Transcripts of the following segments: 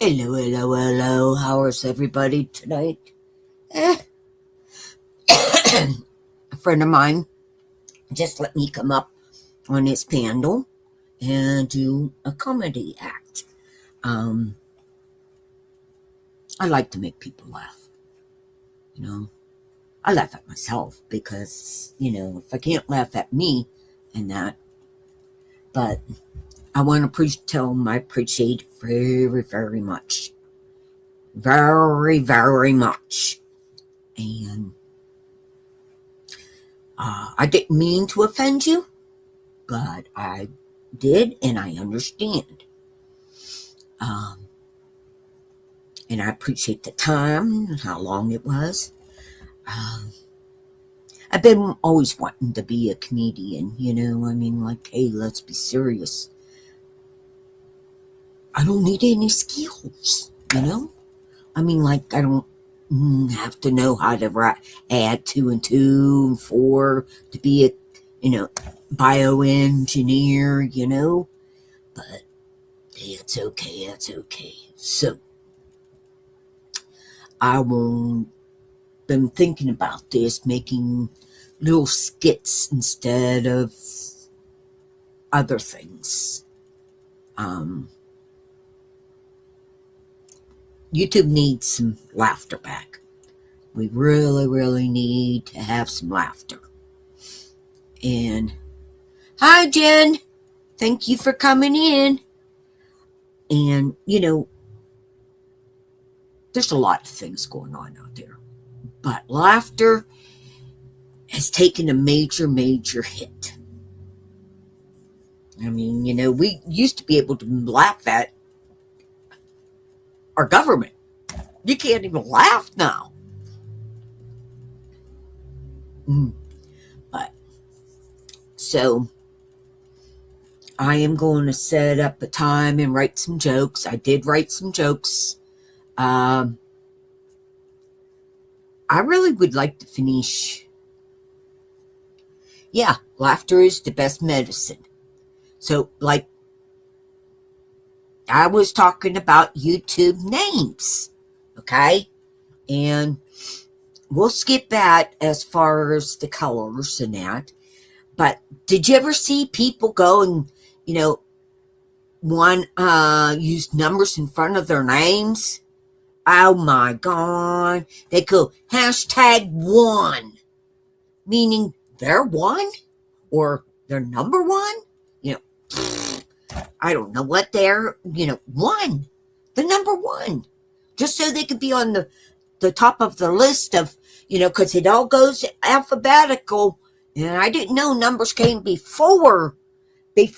Hello, hello, hello. How is everybody tonight? Eh. A friend of mine just let me come up on his panel and do a comedy act. Um, I like to make people laugh. You know, I laugh at myself because, if I can't laugh at me and that, but I want to tell him I appreciate it very, very much. Very, very much. And I didn't mean to offend you, but I did, and I understand. Um, and I appreciate the time and how long it was. Um, I've been always wanting to be a comedian, hey, let's be serious. I don't need any skills, I don't have to know how to add 2 and 2 and 4 to be a, bioengineer, but it's okay. So, been thinking about this, making little skits instead of other things. YouTube needs some laughter back. We really, really need to have some laughter. And hi, Jen. Thank you for coming in. And, there's a lot of things going on out there. But laughter has taken a major, major hit. We used to be able to laugh at our government. You can't even laugh now. But, so, I am going to set up a time and write some jokes. I did write some jokes. I really would like to finish. Yeah, laughter is the best medicine. So, I was talking about YouTube names, okay? And we'll skip that as far as the colors and that. But did you ever see people go and, one use numbers in front of their names? Oh my God. They go #1, meaning they're one or they're number one. I don't know what they're, one, the number one, just so they could be on the top of the list of, because it all goes alphabetical. And I didn't know numbers came before the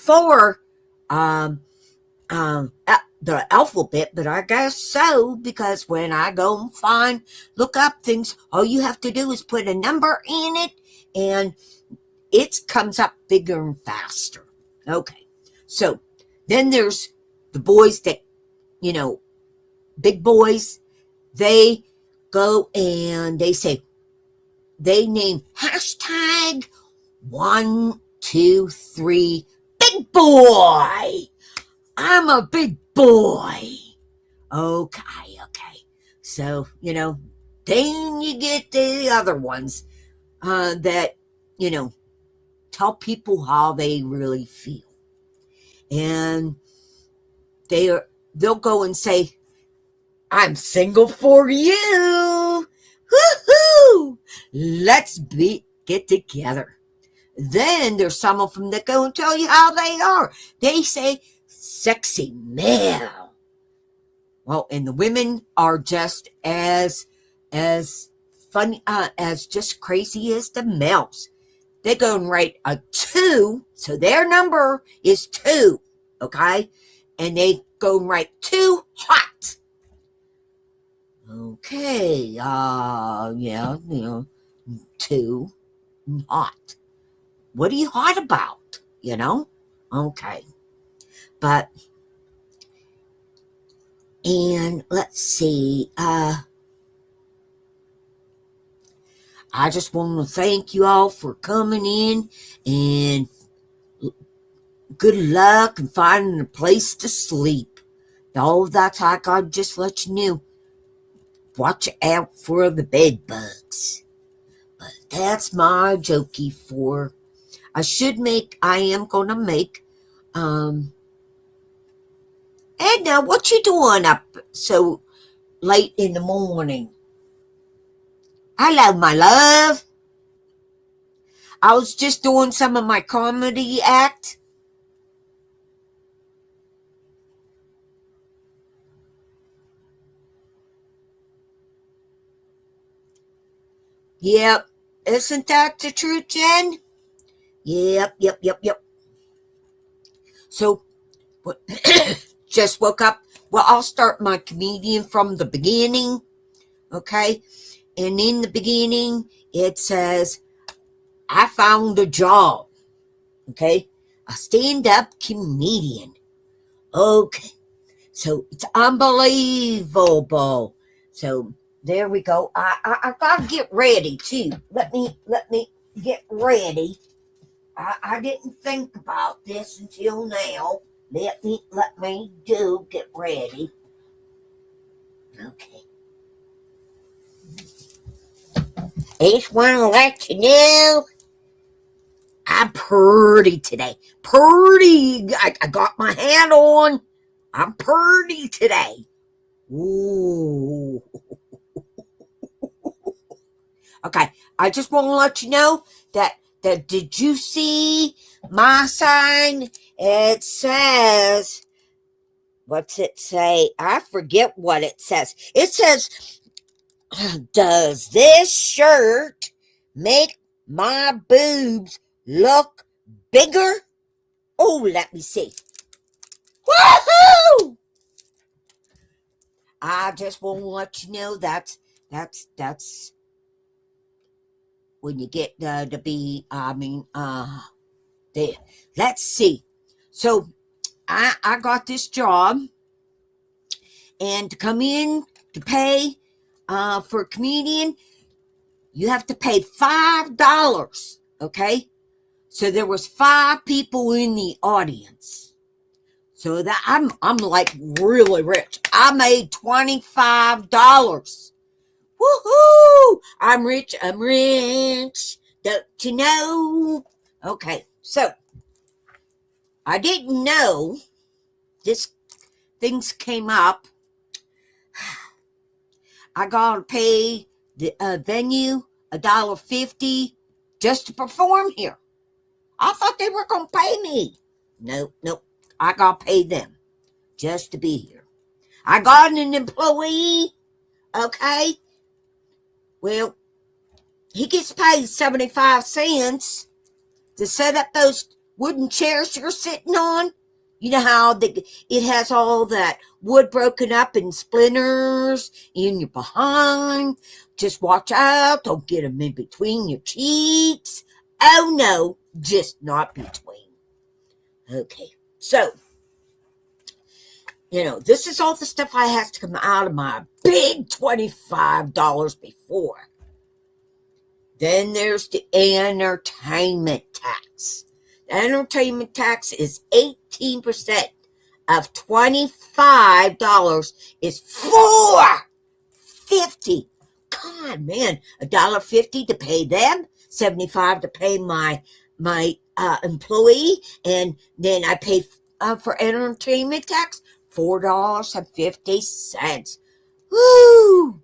alphabet, but I guess so, because when I go and look up things, all you have to do is put a number in it and it comes up bigger and faster. Okay. So then there's the boys that, big boys, they go and they say, they name #123 big boy. I'm a big boy. Okay. So, then you get the other ones that, tell people how they really feel. And they'll go and say, I'm single for you. Woohoo! Let's get together. Then there's some of them that go and tell you how they are. They say, sexy male. Well, and the women are just as funny, as just crazy as the males. They go and write a 2, so their number is 2, okay? And they go and write 2 hot. Okay, yeah, 2 hot. What are you hot about, Okay. But, and let's see, I just want to thank you all for coming in, and good luck and finding a place to sleep. Oh, that's like I just let you know. Watch out for the bed bugs. But that's my jokey for. I am gonna make, Edna, what you doing up so late in the morning? Hello, my love. I was just doing some of my comedy act. Yep. Isn't that the truth, Jen? Yep. So, just woke up. Well, I'll start my comedian from the beginning, okay? And in the beginning, it says, I found a job, okay? A stand-up comedian. Okay. So, it's unbelievable. So, there we go. I gotta get ready, too. Let me get ready. I didn't think about this until now. Let me get ready. Okay. I just want to let you know I'm pretty today. Pretty. I got my hat on. I'm pretty today. Ooh. Okay. I just want to let you know that did you see my sign? It says, what's it say? I forget what it says. It says, does this shirt make my boobs look bigger? Oh, let me see. Woohoo! I just want to let you know that's when you get to be, there. Let's see. So I got this job, and to come in to pay for a comedian, you have to pay $5. Okay, so there was 5 people in the audience. So that I'm like really rich. I made $25. Woohoo! I'm rich. Don't you know? Okay, so I didn't know this things came up. I gotta pay the venue $1.50 just to perform here. I thought they were gonna pay me. Nope. I gotta pay them just to be here. I got an employee. Okay. Well, he gets paid 75 cents to set up those wooden chairs you're sitting on. You know how it has all that wood broken up in splinters in your behind. Just watch out. Don't get them in between your cheeks. Oh, no, just not between. Okay, so, this is all the stuff I have to come out of my big $25 before. Then there's the entertainment tax. The entertainment tax is 18% of $25 is $4.50. God, man, $1.50 to pay them, 75 to pay my employee, and then I pay for entertainment tax $4.50. Woo!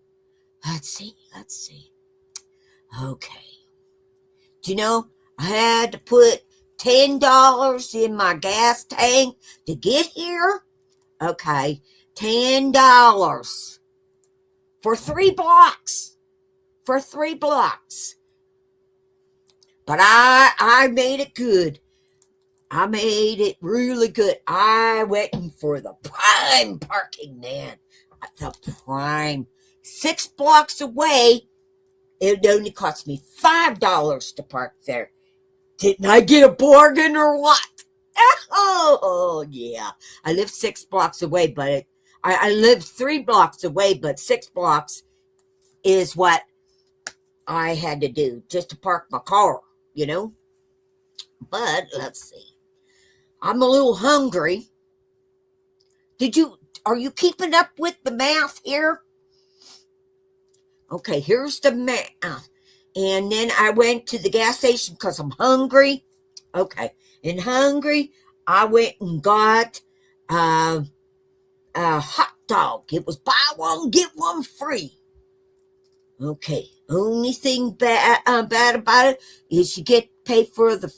Let's see. Okay. Do you know, I had to put $10 in my gas tank to get here? Okay, $10 for 3 blocks. But I made it good. I made it really good. I went in for the prime parking, man. The prime. 6 blocks away. It only cost me $5 to park there. Didn't I get a bargain or what? Oh yeah. I live 6 blocks away, but I live 3 blocks away, but 6 blocks is what I had to do just to park my car, But let's see. I'm a little hungry. are you keeping up with the math here? Okay, here's the math. And then I went to the gas station because I'm hungry. Okay, and hungry, I went and got a hot dog. It was buy one, get one free. Okay, only thing bad about it is you get paid for the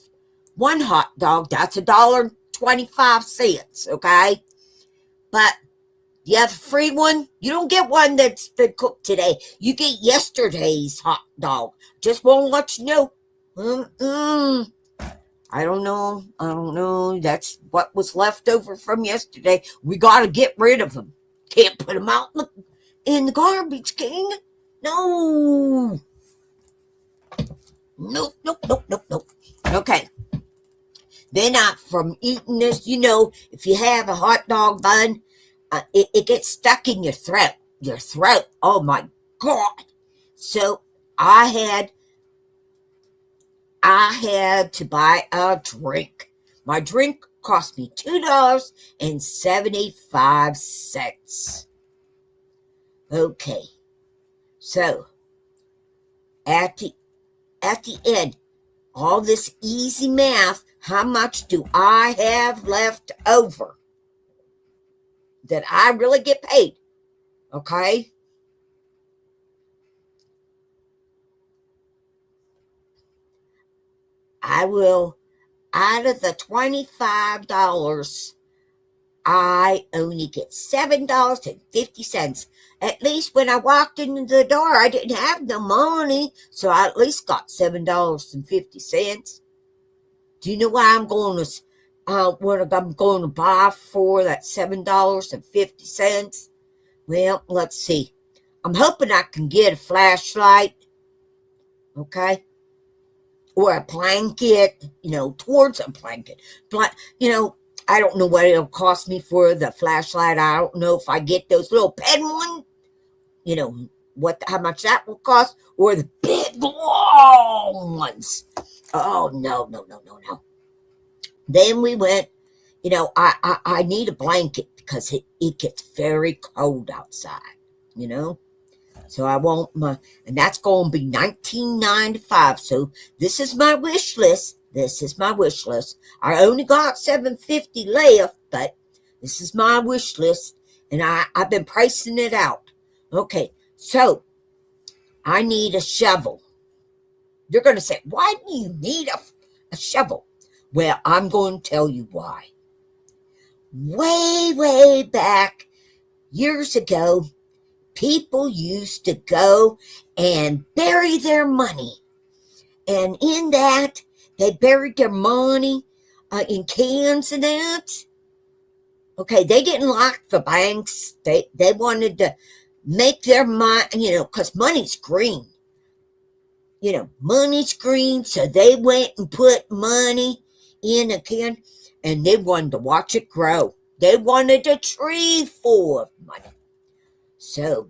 one hot dog. That's $1.25. Okay, but the other free one, you don't get one that's been cooked today. You get yesterday's hot dog. Just won't let you know. I don't know. That's what was left over from yesterday. We got to get rid of them. Can't put them out in the garbage can. No. Nope. Okay. Then from eating this, if you have a hot dog bun, it gets stuck in your throat. Oh my God. So I had to buy a drink. My drink cost me $2.75. Okay. So at the end, all this easy math, how much do I have left over that I really get paid? Okay. I will, out of the $25, I only get $7.50. At least when I walked into the door, I didn't have no money, so I at least got $7.50. Do you know why I'm going to, what I'm going to buy for that $7.50? Well, let's see. I'm hoping I can get a flashlight, okay, or a blanket, towards a blanket. But, I don't know what it'll cost me for the flashlight. I don't know if I get those little pen ones, how much that will cost, or the big long ones. Oh, no. Then we went, I need a blanket because it gets very cold outside, So I want and that's going to be $19.95. So this is my wish list. I only got $7.50 left, but this is my wish list, and I've been pricing it out. Okay, so I need a shovel. You're going to say, why do you need a shovel? Well, I'm going to tell you why. Way back years ago, people used to go and bury their money. And in that, they buried their money in cans and that. Okay, they didn't like the banks. They wanted to make their money, because money's green. Money's green, so they went and put money in a can, and they wanted to watch it grow. They wanted a tree full of money. So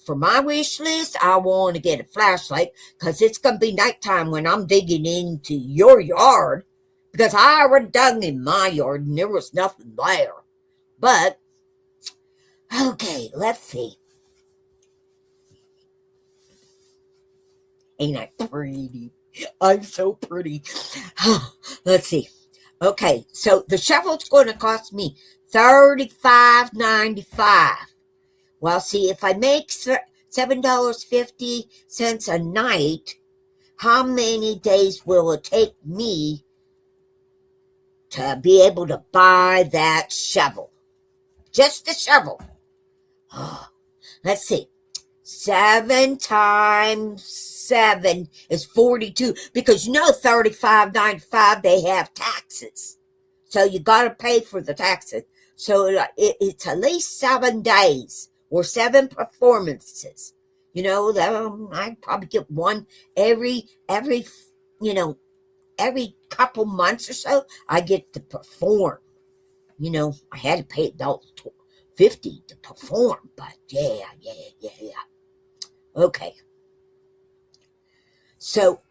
for my wish list, I want to get a flashlight because it's going to be nighttime when I'm digging into your yard, because I already dug in my yard and there was nothing there. But, okay, let's see. Ain't I pretty? I'm so pretty. Let's see. Okay, so the shovel's going to cost me $35.95. Well, see, if I make $7.50 a night, how many days will it take me to be able to buy that shovel? Just the shovel. Let's see. 7 times 7 is 42, because $35.95 they have taxes. So you got to pay for the taxes. So it's at least 7 days or 7 performances. I'd probably get one every couple months or so. I get to perform. I had to pay $1.50 to perform, but yeah. Okay. So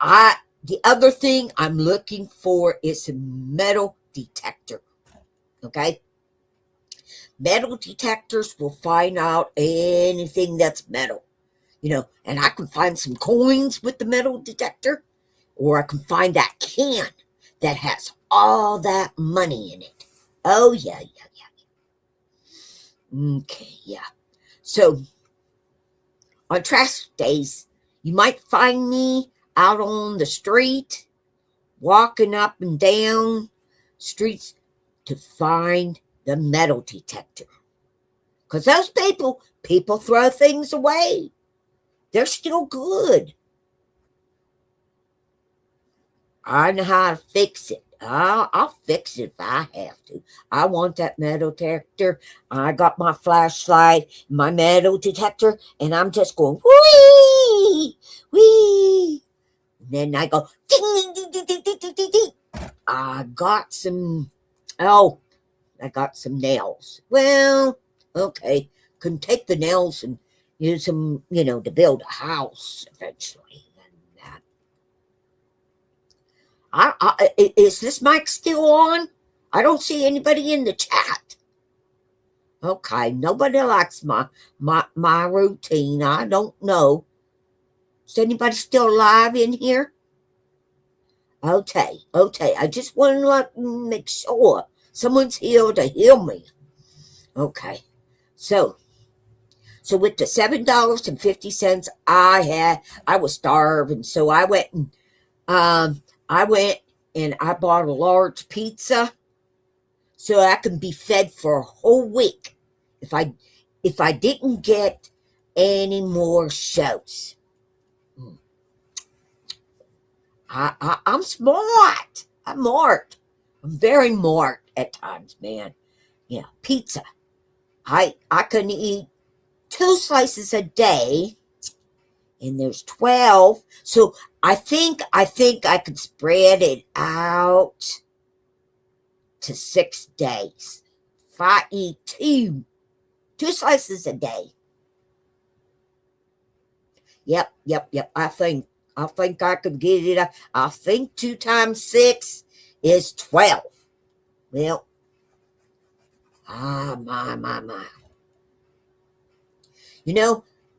the other thing I'm looking for is a metal detector. Okay. metal detectors will find out anything that's metal. And I can find some coins with the metal detector, or I can find that can that has all that money in it. Oh, yeah. Okay, yeah. So, on trash days, you might find me out on the street, walking up and down streets to find the metal detector. Because those people throw things away. They're still good. I know how to fix it. I'll fix it if I have to. I want that metal detector. I got my flashlight, my metal detector, and I'm just going, wee, wee. And then I go, ding, ding, ding, ding, ding, ding, ding, ding. I got some nails. Well, okay. Can take the nails and use them, to build a house eventually. Is this mic still on? I don't see anybody in the chat. Okay, nobody likes my routine. I don't know. Is anybody still alive in here? Okay. I just want to make sure someone's here to hear me. Okay. So with the $7.50 I was starving, so I went and I bought a large pizza so I can be fed for a whole week if I didn't get any more shows. I'm smart. I'm smart. I'm very smart at times, man. Yeah, pizza. I can eat 2 slices a day, and there's 12. So I think I could spread it out to 6 days. If I eat two slices a day. Yep. I think I could get it. I think 2 times 6 is 12. Well, my.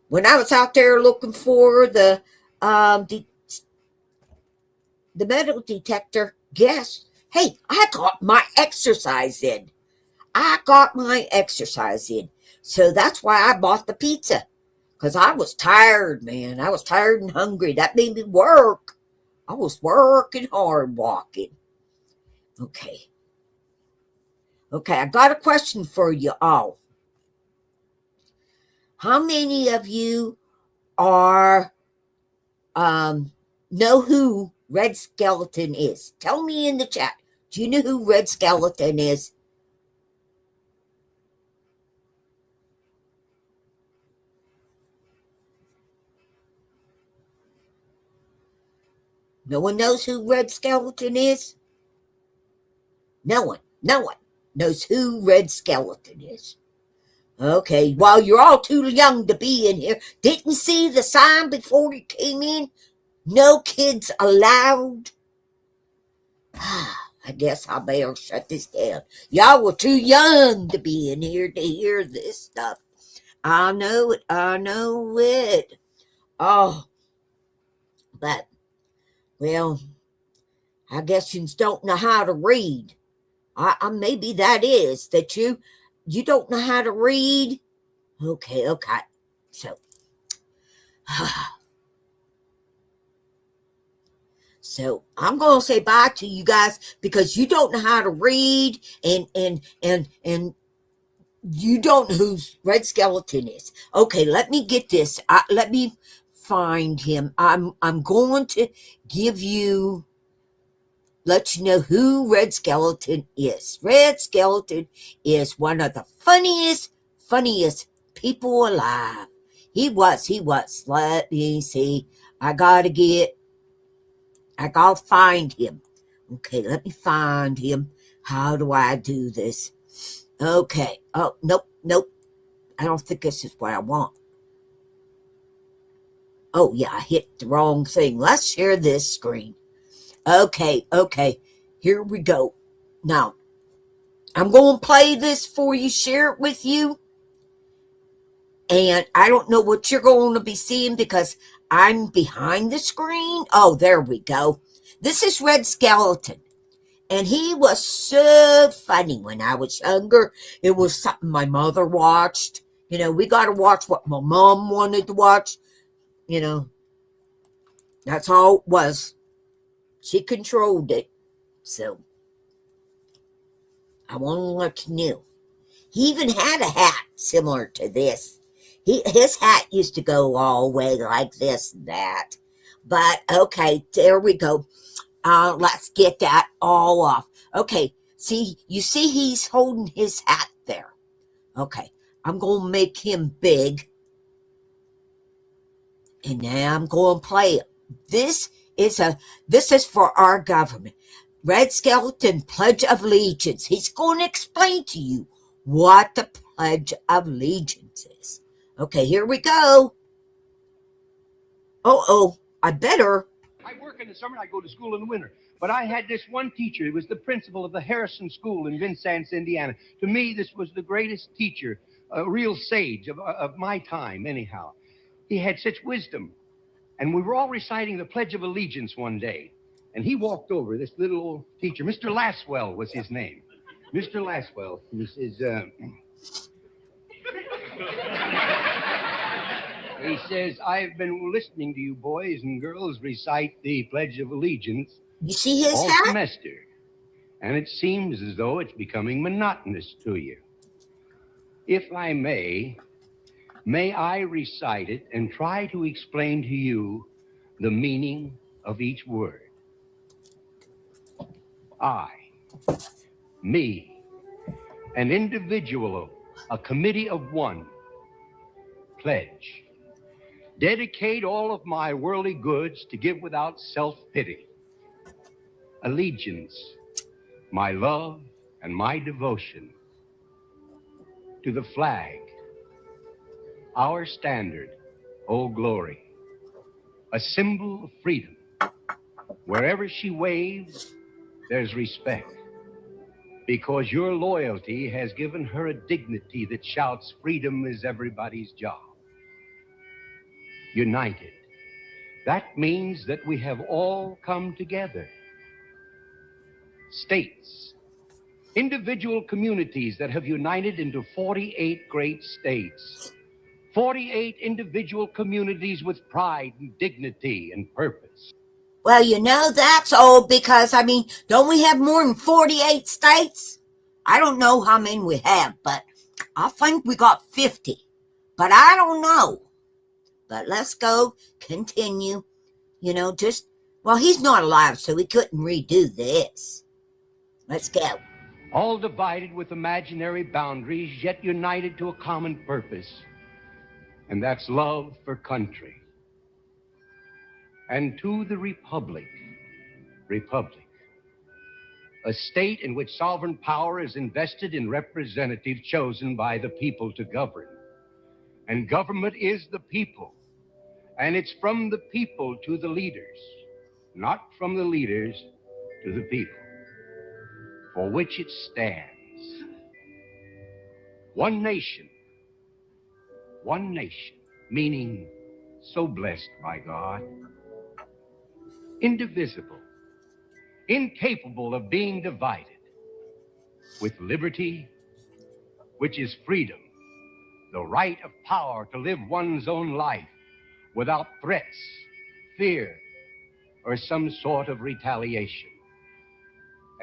When I was out there looking for the metal detector, hey, I got my exercise in. So that's why I bought the pizza. Because I was tired, man. I was tired and hungry. That made me work. I was working hard walking. Okay, I got a question for you all. How many of you know who Red Skeleton is? Tell me in the chat. Do you know who Red Skeleton is? No one knows who Red Skeleton is? No one knows who Red Skeleton is. Okay, well, you're all too young to be in here. Didn't see the sign before you came in? No kids allowed? I guess I better shut this down. Y'all were too young to be in here to hear this stuff. I know it. Oh, but, well, I guess you don't know how to read. Maybe that is that you don't know how to read. Okay. So, so I'm gonna say bye to you guys because you don't know how to read and you don't know who Red Skeleton is. Okay, let me get this. Let me find him. I'm going to let you know who Red Skeleton is. Red Skeleton is one of the funniest people alive. He was. Let me see. I gotta find him. Okay, let me find him. How do I do this? Okay. Oh, nope. I don't think this is what I want. Oh, yeah, I hit the wrong thing. Let's share this screen. Okay. Here we go. Now, I'm going to play this for you, share it with you. And I don't know what you're going to be seeing because I'm behind the screen. Oh, there we go. This is Red Skelton. And he was so funny when I was younger. It was something my mother watched. You know, we got to watch what my mom wanted to watch. You know, that's all it was. She controlled it. So, I want to let you know. He even had a hat similar to this. His hat used to go all the way like this and that. But, okay, there we go. Let's get that all off. Okay, you see he's holding his hat there. Okay, I'm going to make him big. And now I'm going to play it. This is for our government. Red Skelton Pledge of Allegiance. He's going to explain to you what the Pledge of Allegiance is. Okay, here we go. I better. I work in the summer and I go to school in the winter. But I had this one teacher. He was the principal of the Harrison School in Vincennes, Indiana. To me, this was the greatest teacher, a real sage of my time, anyhow. He had such wisdom. And we were all reciting the Pledge of Allegiance one day. And he walked over, this little old teacher. Mr. Laswell was his name. Mr. Laswell. He says, he says, I've been listening to you boys and girls recite the Pledge of Allegiance You see his all hat? semester. And it seems as though it's becoming monotonous to you. If I may I recite it and try to explain to you the meaning of each word? I, me, an individual, a committee of one, pledge. Dedicate all of my worldly goods to give without self-pity. Allegiance, my love and my devotion to the flag, our standard, Old Glory, a symbol of freedom. Wherever she waves, there's respect, because your loyalty has given her a dignity that shouts freedom is everybody's job. United. That means that we have all come together. States, individual communities that have united into 48 great states. 48 individual communities with pride and dignity and purpose. Well, you know, that's old because, don't we have more than 48 states? I don't know how many we have, but I think we got 50. But I don't know. But let's go, continue. He's not alive, so he couldn't redo this. Let's go. All divided with imaginary boundaries, yet united to a common purpose. And that's love for country. And to the republic, a state in which sovereign power is invested in representatives chosen by the people to govern. And government is the people. And it's from the people to the leaders, not from the leaders to the people, for which it stands. One nation, meaning so blessed by God, indivisible, incapable of being divided, with liberty, which is freedom, the right of power to live one's own life without threats, fear, or some sort of retaliation.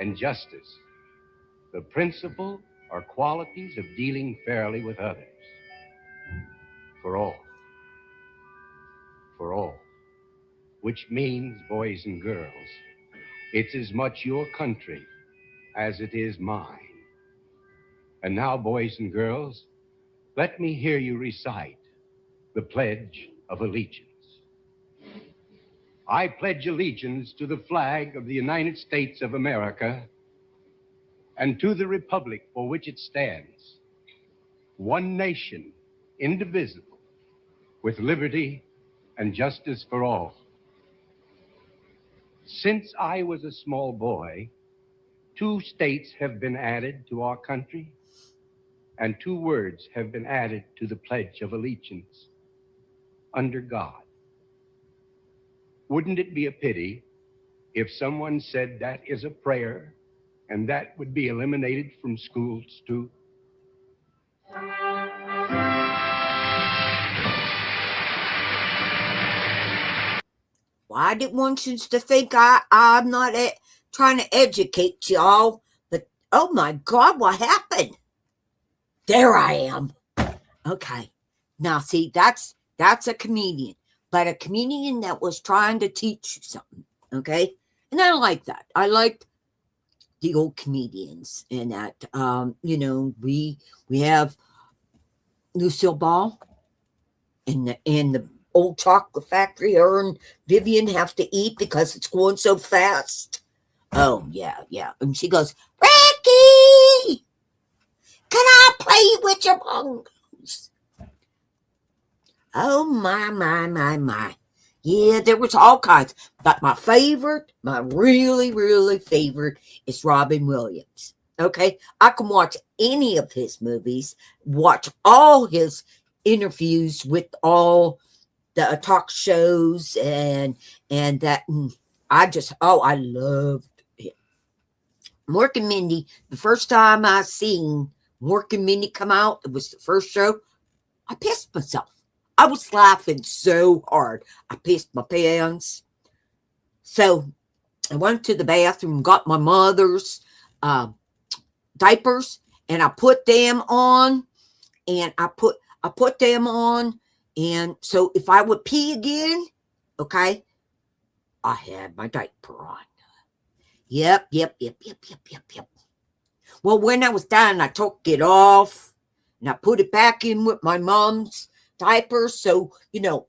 And justice, the principle or qualities of dealing fairly with others. For all, which means, boys and girls, it's as much your country as it is mine. And now, boys and girls, let me hear you recite the Pledge of Allegiance. I pledge allegiance to the flag of the United States of America and to the republic for which it stands, one nation, indivisible, with liberty and justice for all. Since I was a small boy, 2 states have been added to our country, and 2 words have been added to the Pledge of Allegiance: under God. Wouldn't it be a pity if someone said that is a prayer and that would be eliminated from schools too? Well, I didn't want you to think I'm not trying to educate y'all, but oh my God, what happened? There I am. Okay. Now, see, that's a comedian, but a comedian that was trying to teach you something. Okay. And I like that. I liked the old comedians, and that, we have Lucille Ball and the old chocolate factory. Her and Vivian have to eat because it's going so fast. Oh, yeah. And she goes, Ricky, can I play with your bongos? Oh, my. Yeah, there was all kinds. But my really, really favorite is Robin Williams. Okay? I can watch any of his movies, watch all his interviews with all the talk shows, and that I loved it. Mork and Mindy, the first time I seen Mork and Mindy come out, it was the first show, I pissed myself. I was laughing so hard. I pissed my pants. So I went to the bathroom, got my mother's diapers, and I put them on, and I put them on. And so if I would pee again, okay, I had my diaper on. Yep. Well, when I was done, I took it off and I put it back in with my mom's diaper. So, she didn't know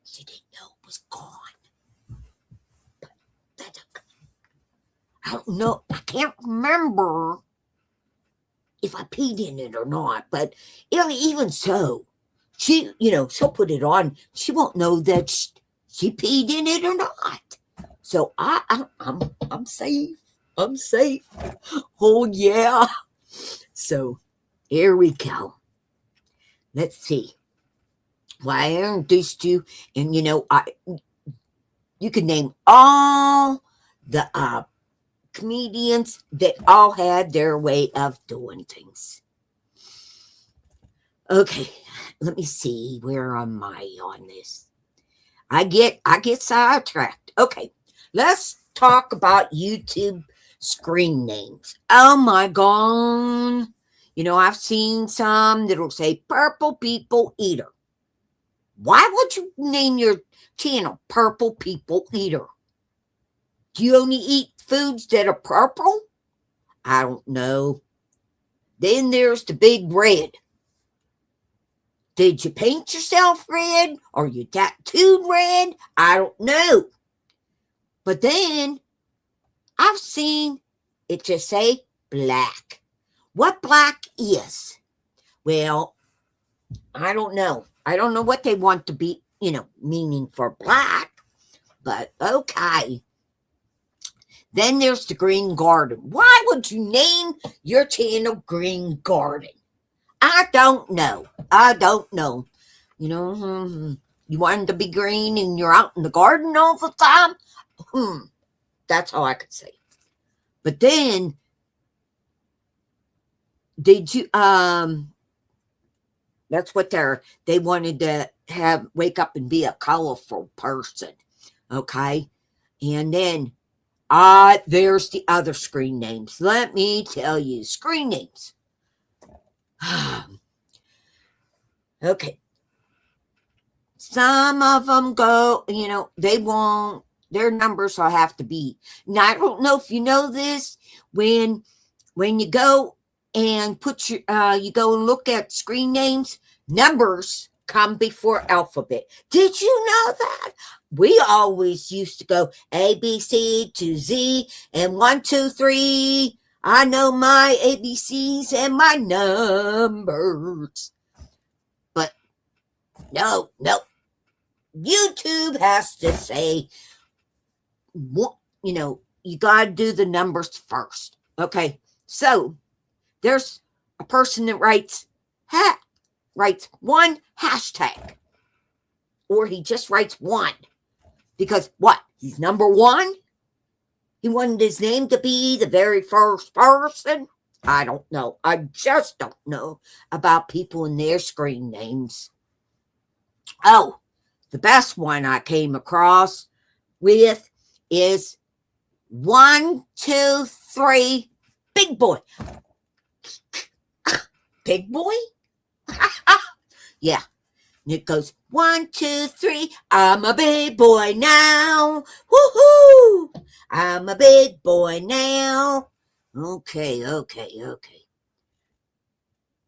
it was gone. But that's okay. I don't know. I can't remember if I peed in it or not. But even so, she'll put it on. She won't know that she peed in it or not. So I'm safe. I'm safe. Oh yeah. So here we go. Let's see. Well, I introduced you, and you can name all the comedians that all had their way of doing things. Okay, let me see. Where am I on this? I get sidetracked. Okay, let's talk about YouTube screen names. Oh my God. I've seen some that'll say Purple People Eater. Why would you name your channel Purple People Eater? Do you only eat foods that are purple? I don't know. Then there's the Big Red. Did you paint yourself red? Or you tattooed red? I don't know. But then I've seen it just say black. What black is? Well, I don't know. I don't know what they want to be, meaning for black. But okay. Then there's the Green Garden. Why would you name your channel Green Garden? I don't know. You want to be green and you're out in the garden all the time? That's all I could say. But then, did you, that's what they wanted to wake up and be a colorful person. Okay. And then, there's the other screen names. Let me tell you, screen names. Okay. Some of them go, they won't, their numbers will have to be. Now, I don't know if you know this, when you go and you go and look at screen names, numbers come before alphabet. Did you know that? We always used to go A, B, C to Z and 1, 2, 3. I know my ABCs and my numbers. But no. YouTube has to say, you got to do the numbers first. Okay, so there's a person that writes one hashtag, or he just writes one because what? He's number one. He wanted his name to be the very first person. I don't know. I just don't know about people and their screen names. Oh, the best one I came across with is 123 Big Boy. Big Boy? Yeah. And it goes 123. I'm a big boy now. Woohoo! I'm a big boy now. Okay.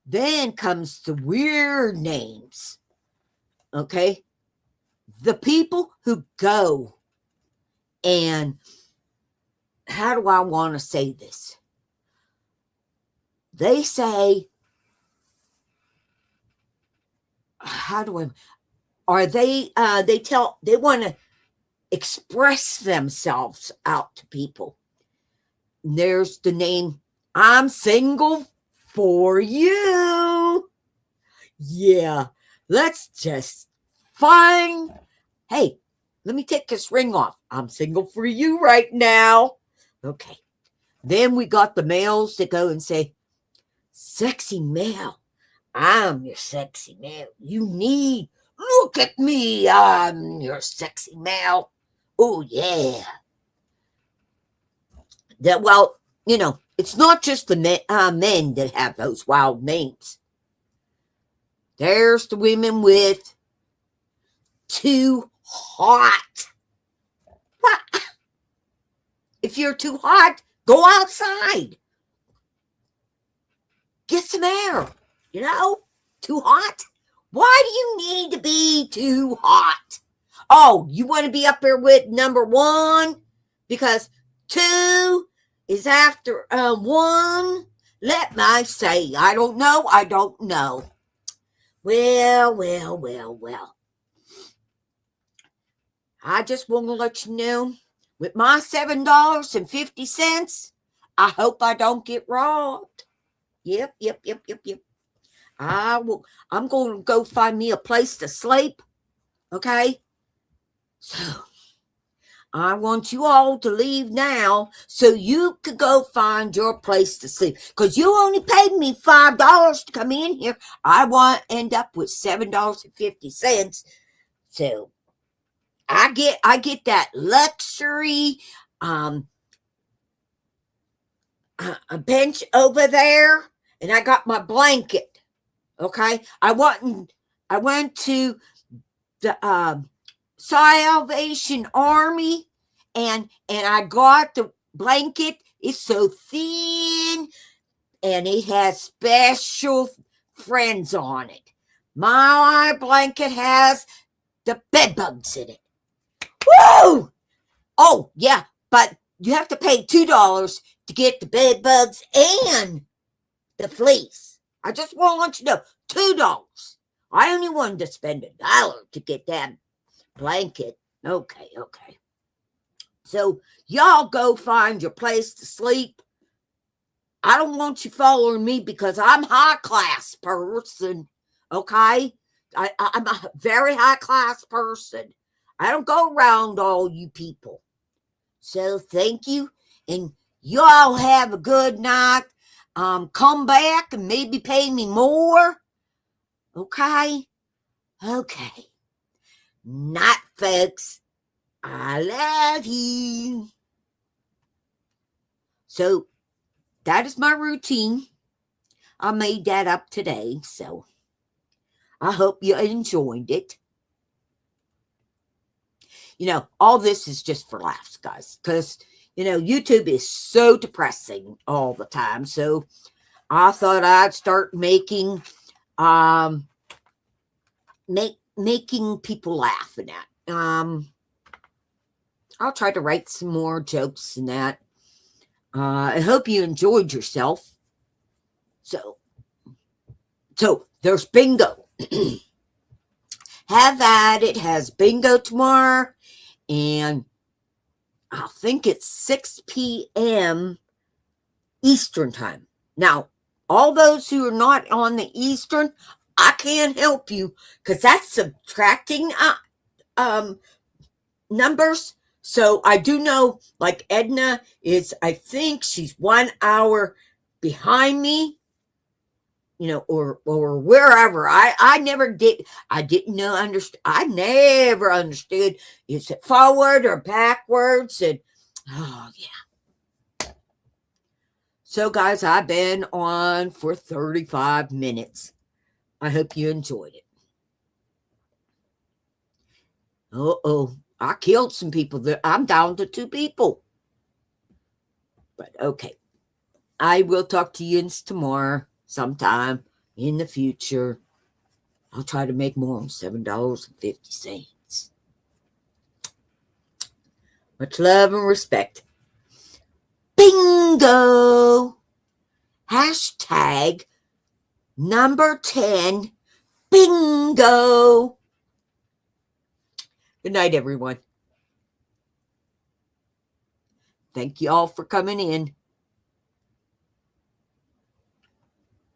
Then comes the weird names. Okay. The people who go and, how do I want to say this? They say, how do I, are they want to express themselves out to people. And there's the name, I'm single for you. Yeah, let's just find, hey, let me take this ring off. I'm single for you right now. Okay. Then we got the males that go and say, sexy male. I'm your sexy male. You need, look at me. I'm your sexy male. Oh, yeah. That, well, you know, it's not just the men that have those wild names. There's the women with too hot. What? If you're too hot, go outside. Get some air. You know? Too hot? Why do you need to be too hot? Oh, you want to be up there with number one? Because two is after one? Let me say, I don't know. Well. I just want to let you know, with my $7.50, I hope I don't get robbed. Yep. I'm going to go find me a place to sleep. Okay? So, I want you all to leave now so you could go find your place to sleep. Because you only paid me $5 to come in here. I want to end up with $7.50. So, I get that luxury a bench over there, and I got my blanket. Okay, I went to the Salvation Army, and I got the blanket. It's so thin, and it has special friends on it. My blanket has the bed bugs in it. Woo! Oh, yeah, but you have to pay $2 to get the bed bugs and the fleece. I just want to let you know, $2. I only wanted to spend $1 to get that blanket. Okay. So y'all go find your place to sleep. I don't want you following me because I'm a high class person. Okay? I'm a very high class person. I don't go around all you people. So thank you, and you all have a good night. Come back and maybe pay me more. Okay? Night, folks. I love you. So that is my routine. I made that up today, so I hope you enjoyed it. You know, all this is just for laughs, guys, because, you know, YouTube is so depressing all the time. So I thought I'd start making making people laugh and that. I'll try to write some more jokes and that. I hope you enjoyed yourself. So there's bingo. Have at it. Has bingo tomorrow. And I think it's 6 p.m. Eastern time. Now, all those who are not on the Eastern, I can't help you because that's subtracting numbers. So I do know, like Edna is, I think she's 1 hour behind me, or wherever. I never did. I didn't know. I never understood. Is it forward or backwards? And oh yeah. So guys, I've been on for 35 minutes. I hope you enjoyed it. Uh-oh. I killed some people. I'm down to 2 people. But okay. I will talk to you tomorrow sometime in the future. I'll try to make more than $7.50. Much love and respect. Bingo! Hashtag number 10. Bingo! Good night, everyone. Thank you all for coming in.